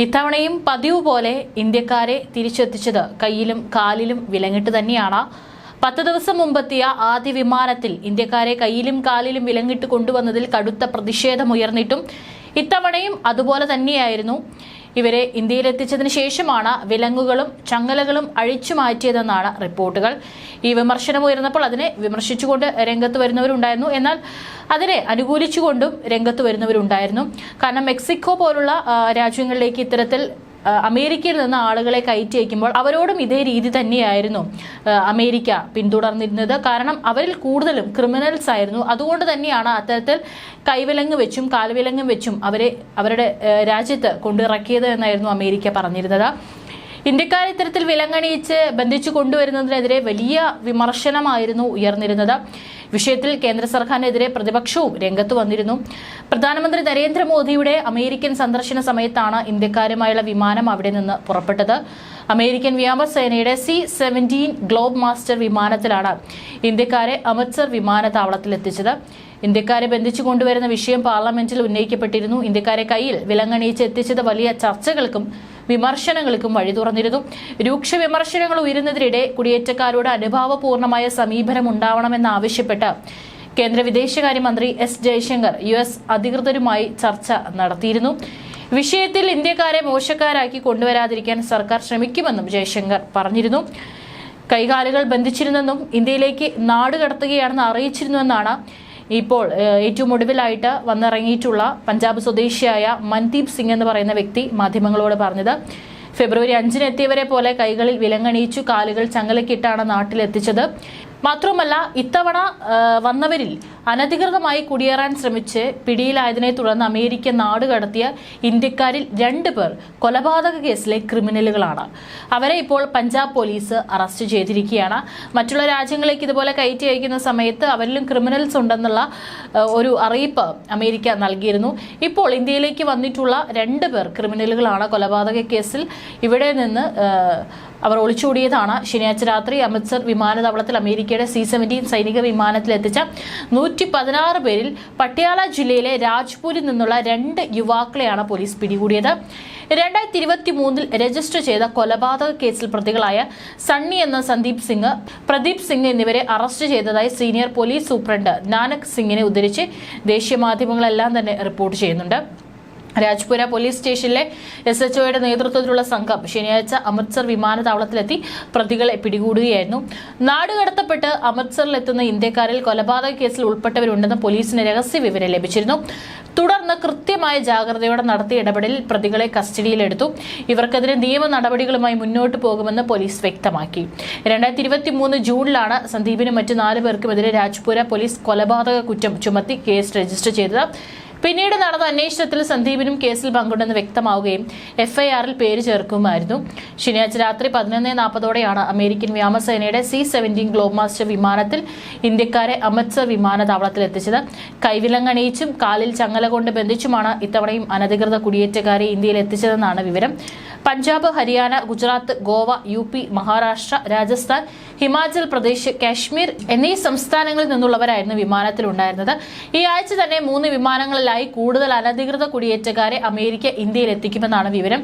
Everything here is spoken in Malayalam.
ഇത്തവണയും പതിവ് പോലെ ഇന്ത്യക്കാരെ തിരിച്ചെത്തിച്ചത് കയ്യിലും കാലിലും വിലങ്ങിട്ട് തന്നെയാണ്. 10 ദിവസം മുമ്പെത്തിയ ആദ്യ വിമാനത്തിൽ ഇന്ത്യക്കാരെ കയ്യിലും കാലിലും വിലങ്ങിട്ട് കൊണ്ടുവന്നതിൽ കടുത്ത പ്രതിഷേധമുയർന്നിട്ടും ഇത്തവണയും അതുപോലെ തന്നെയായിരുന്നു. ഇവരെ ഇന്ത്യയിലെത്തിച്ചതിന് ശേഷമാണ് വിലങ്ങുകളും ചങ്ങലകളും അഴിച്ചു മാറ്റിയതെന്നാണ് റിപ്പോർട്ടുകൾ. ഈ വിമർശനം ഉയർന്നപ്പോൾ അതിനെ വിമർശിച്ചുകൊണ്ട് രംഗത്ത് വരുന്നവരുണ്ടായിരുന്നു, എന്നാൽ അതിനെ അനുകൂലിച്ചുകൊണ്ടും രംഗത്ത് വരുന്നവരുണ്ടായിരുന്നു. കാരണം മെക്സിക്കോ പോലുള്ള രാജ്യങ്ങളിലേക്ക് ഇത്തരത്തിൽ അമേരിക്കയിൽ നിന്ന് ആളുകളെ കയറ്റി അയക്കുമ്പോൾ അവരോടും ഇതേ രീതി തന്നെയായിരുന്നു അമേരിക്ക പിന്തുടർന്നിരുന്നത്. കാരണം അവരിൽ കൂടുതലും ക്രിമിനൽസ് ആയിരുന്നു. അതുകൊണ്ട് തന്നെയാണ് അത്തരത്തിൽ കൈവിലങ്ങ് വെച്ചും കാൽവിലങ്ങും വെച്ചും അവരുടെ രാജ്യത്ത് കൊണ്ടിറക്കിയത് എന്നായിരുന്നു അമേരിക്ക പറഞ്ഞിരുന്നത്. ഇന്ത്യക്കാരെ ഇത്തരത്തിൽ വിലങ്ങണിയിച്ച് ബന്ധിച്ചു കൊണ്ടുവരുന്നതിനെതിരെ വലിയ വിമർശനമായിരുന്നു ഉയർന്നിരുന്നത്. വിഷയത്തിൽ കേന്ദ്ര സർക്കാരിനെതിരെ പ്രതിപക്ഷവും രംഗത്ത് വന്നിരുന്നു. പ്രധാനമന്ത്രി നരേന്ദ്രമോദിയുടെ അമേരിക്കൻ സന്ദർശന സമയത്താണ് ഇന്ത്യക്കാരുമായുള്ള വിമാനം അവിടെ നിന്ന് പുറപ്പെട്ടത്. അമേരിക്കൻ വ്യോമസേനയുടെ C-17 ഗ്ലോബ് മാസ്റ്റർ വിമാനത്തിലാണ് ഇന്ത്യക്കാരെ അമൃത്സർ വിമാനത്താവളത്തിൽ എത്തിച്ചത്. ഇന്ത്യക്കാരെ ബന്ധിച്ചു കൊണ്ടുവരുന്ന വിഷയം പാർലമെന്റിൽ ഉന്നയിക്കപ്പെട്ടിരുന്നു. ഇന്ത്യക്കാരെ കയ്യിൽ വിലങ്ങണിയിച്ച് എത്തിച്ചത് വലിയ ചർച്ചകൾക്കും വിമർശനങ്ങൾക്കും വഴി തുറന്നിരുന്നു. രൂക്ഷ വിമർശനങ്ങൾ ഉയരുന്നതിനിടെ കുടിയേറ്റക്കാരോട് അനുഭാവപൂർണമായ സമീപനം ഉണ്ടാവണമെന്നാവശ്യപ്പെട്ട് കേന്ദ്ര വിദേശകാര്യമന്ത്രി S. ജയശങ്കർ US അധികൃതരുമായി ചർച്ച നടത്തിയിരുന്നു. വിഷയത്തിൽ ഇന്ത്യക്കാരെ മോശക്കാരാക്കി കൊണ്ടുവരാതിരിക്കാൻ സർക്കാർ ശ്രമിക്കുമെന്നും ജയശങ്കർ പറഞ്ഞിരുന്നു. കൈകാലുകൾ ബന്ധിച്ചിരുന്നെന്നും ഇന്ത്യയിലേക്ക് നാടുകടത്തുകയാണെന്ന് അറിയിച്ചിരുന്നുവെന്നാണ് ഇപ്പോൾ ഏറ്റവും ഒടുവിലായിട്ട് വന്നിറങ്ങിയിട്ടുള്ള പഞ്ചാബ് സ്വദേശിയായ മൻദീപ് സിംഗ് എന്ന് പറയുന്ന വ്യക്തി മാധ്യമങ്ങളോട് പറഞ്ഞത്. ഫെബ്രുവരി 5-ന് എത്തിയവരെ പോലെ കൈകളിൽ വിലങ്ങണിയിച്ചു, കാലുകൾ ചങ്ങലക്കിട്ടാണ് നാട്ടിലെത്തിച്ചത്. മാത്രമല്ല, ഇത്തവണ വന്നവരിൽ അനധികൃതമായി കുടിയേറാൻ ശ്രമിച്ച് പിടിയിലായതിനെ തുടർന്ന് അമേരിക്ക നാടുകടത്തിയ ഇന്ത്യക്കാരിൽ 2 പേർ കൊലപാതക കേസിലെ ക്രിമിനലുകളാണ്. അവരെ ഇപ്പോൾ പഞ്ചാബ് പോലീസ് അറസ്റ്റ് ചെയ്തിരിക്കുകയാണ്. മറ്റുള്ള രാജ്യങ്ങളിലേക്ക് ഇതുപോലെ കയറ്റി അയക്കുന്ന സമയത്ത് അവരിലും ക്രിമിനൽസ് ഉണ്ടെന്നുള്ള ഒരു അറിയിപ്പ് അമേരിക്ക നൽകിയിരുന്നു. ഇപ്പോൾ ഇന്ത്യയിലേക്ക് വന്നിട്ടുള്ള 2 പേർ ക്രിമിനലുകളാണ്. കൊലപാതക കേസിൽ ഇവിടെ നിന്ന് അവർ ഒളിച്ചോടിയതാണ്. ശനിയാഴ്ച രാത്രി അമൃത്സർ വിമാനത്താവളത്തിൽ അമേരിക്കയുടെ C-17 സൈനിക വിമാനത്തിൽ എത്തിച്ച 116 പേരിൽ പട്യാല ജില്ലയിലെ രാജ്പൂരിൽ നിന്നുള്ള 2 യുവാക്കളെയാണ് പോലീസ് പിടികൂടിയത്. 2023 രജിസ്റ്റർ ചെയ്ത കൊലപാതക കേസിൽ പ്രതികളായ സണ്ണി എന്ന സന്ദീപ് സിംഗ്, പ്രദീപ് സിംഗ് എന്നിവരെ അറസ്റ്റ് ചെയ്തതായി സീനിയർ പോലീസ് സൂപ്രണ്ട് നാനക് സിംഗിനെ ഉദ്ധരിച്ച് ദേശീയ മാധ്യമങ്ങളെല്ലാം തന്നെ റിപ്പോർട്ട് ചെയ്യുന്നുണ്ട്. രാജ്പുര പോലീസ് സ്റ്റേഷനിലെ SHOയുടെ നേതൃത്വത്തിലുള്ള സംഘം ശനിയാഴ്ച അമൃത്സർ വിമാനത്താവളത്തിലെത്തി പ്രതികളെ പിടികൂടുകയായിരുന്നു. നാടുകടത്തപ്പെട്ട് അമൃത്സറിലെത്തുന്ന ഇന്ത്യക്കാരിൽ കൊലപാതക കേസിൽ ഉൾപ്പെട്ടവരുണ്ടെന്ന് പോലീസിന് രഹസ്യ വിവരം ലഭിച്ചിരുന്നു. തുടർന്ന് കൃത്യമായ ജാഗ്രതയോടെ നടത്തിയ ഇടപെടലിൽ പ്രതികളെ കസ്റ്റഡിയിലെടുത്തു. ഇവർക്കെതിരെ നിയമ നടപടികളുമായി മുന്നോട്ട് പോകുമെന്ന് പോലീസ് വ്യക്തമാക്കി. 2023 ജൂണിലാണ് സന്ദീപിനും മറ്റ് 4 പേർക്കുമെതിരെ രാജ്പുര പോലീസ് കൊലപാതക കുറ്റം ചുമത്തി കേസ് രജിസ്റ്റർ ചെയ്തത്. പിന്നീട് നടന്ന അന്വേഷണത്തിൽ സന്ദീപിനും കേസിൽ പങ്കുണ്ടെന്ന് വ്യക്തമാവുകയും FIRൽ പേര് ചേർക്കുമായിരുന്നു. ശനിയാഴ്ച രാത്രി 11:40ഓടെയാണ് അമേരിക്കൻ വ്യോമസേനയുടെ C-17 ഗ്ലോബ് മാസ്റ്റർ വിമാനത്തിൽ ഇന്ത്യക്കാരെ അമൃത്സർ വിമാനത്താവളത്തിൽ എത്തിച്ചത്. കൈവിലങ്ങണിയിച്ചും കാലിൽ ചങ്ങല കൊണ്ട് ബന്ധിച്ചുമാണ് ഇത്തവണയും അനധികൃത കുടിയേറ്റക്കാരെ ഇന്ത്യയിൽ എത്തിച്ചതെന്നാണ് വിവരം. പഞ്ചാബ്, ഹരിയാന, ഗുജറാത്ത്, ഗോവ, UP, മഹാരാഷ്ട്ര, രാജസ്ഥാൻ, ഹിമാചൽ പ്രദേശ്, കാശ്മീർ എന്നീ സംസ്ഥാനങ്ങളിൽ നിന്നുള്ളവരായിരുന്നു വിമാനത്തിലുണ്ടായിരുന്നത്. ഈ ആഴ്ച തന്നെ 3 വിമാനങ്ങളിലായി കൂടുതൽ അനധികൃത കുടിയേറ്റക്കാരെ അമേരിക്ക ഇന്ത്യയിൽ എത്തിക്കുമെന്നാണ് വിവരം.